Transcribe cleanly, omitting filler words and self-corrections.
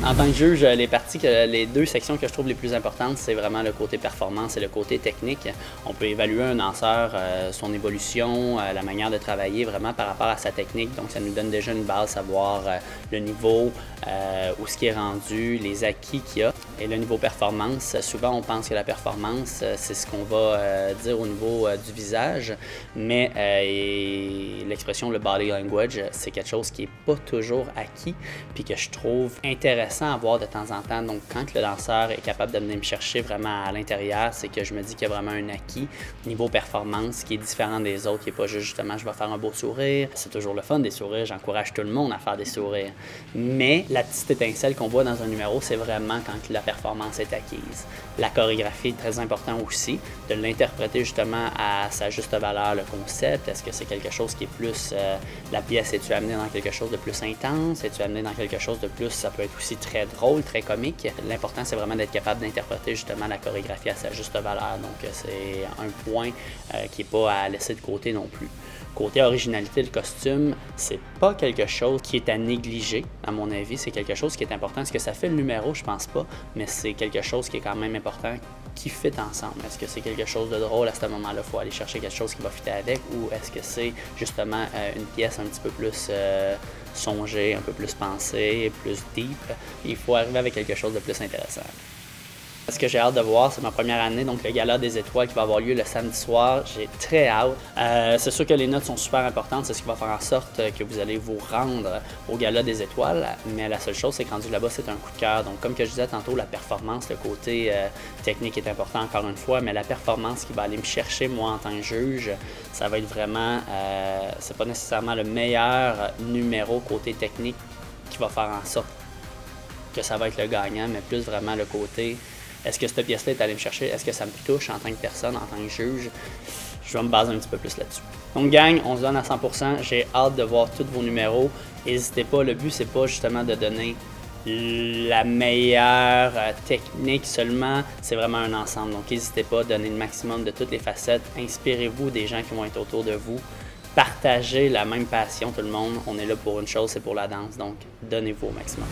En tant que juge, les deux sections que je trouve les plus importantes, c'est vraiment le côté performance et le côté technique. On peut évaluer un danseur, son évolution, la manière de travailler vraiment par rapport à sa technique. Donc, ça nous donne déjà une base, savoir le niveau, où ce qui est rendu, les acquis qu'il y a. Et le niveau performance, souvent on pense que la performance, c'est ce qu'on va dire au niveau du visage, mais l'expression le body language, c'est quelque chose qui n'est pas toujours acquis, puis que je trouve intéressant à voir de temps en temps. Donc, quand le danseur est capable de venir me chercher vraiment à l'intérieur, c'est que je me dis qu'il y a vraiment un acquis niveau performance qui est différent des autres, qui n'est pas juste justement je vais faire un beau sourire. C'est toujours le fun des sourires, j'encourage tout le monde à faire des sourires. Mais la petite étincelle qu'on voit dans un numéro, c'est vraiment quand la performance est acquise. La chorégraphie est très important aussi, de l'interpréter justement à sa juste valeur, le concept. Est-ce que c'est quelque chose qui est plus, la pièce, es-tu amené dans quelque chose de plus intense, es-tu amené dans quelque chose de plus, ça peut être aussi très drôle, très comique. L'important, c'est vraiment d'être capable d'interpréter justement la chorégraphie à sa juste valeur. Donc, c'est un point qui n'est pas à laisser de côté non plus. Côté originalité, le costume, c'est pas quelque chose qui est à négliger, à mon avis. C'est quelque chose qui est important. Est-ce que ça fait le numéro? Je pense pas, mais c'est quelque chose qui est quand même important, qui fit ensemble. Est-ce que c'est quelque chose de drôle à ce moment-là? Il faut aller chercher quelque chose qui va fitter avec, ou est-ce que c'est justement une pièce un petit peu plus songée, un peu plus pensée, plus deep? Il faut arriver avec quelque chose de plus intéressant. Ce que j'ai hâte de voir, c'est ma première année, donc le Gala des étoiles qui va avoir lieu le samedi soir. J'ai très hâte. C'est sûr que les notes sont super importantes, c'est ce qui va faire en sorte que vous allez vous rendre au Gala des étoiles, mais la seule chose, c'est que rendu là-bas, c'est un coup de cœur. Donc, comme que je disais tantôt, la performance, le côté technique est important encore une fois, mais la performance qui va aller me chercher, moi, en tant que juge, ça va être vraiment, c'est pas nécessairement le meilleur numéro côté technique qui va faire en sorte que ça va être le gagnant, mais plus vraiment le côté... Est-ce que cette pièce-là est allée me chercher? Est-ce que ça me touche en tant que personne, en tant que juge? Je vais me baser un petit peu plus là-dessus. Donc, gang, on se donne à 100%. J'ai hâte de voir tous vos numéros. N'hésitez pas, le but, c'est pas justement de donner la meilleure technique seulement, c'est vraiment un ensemble. Donc, n'hésitez pas à donner le maximum de toutes les facettes. Inspirez-vous des gens qui vont être autour de vous. Partagez la même passion, tout le monde. On est là pour une chose, c'est pour la danse. Donc, donnez-vous au maximum.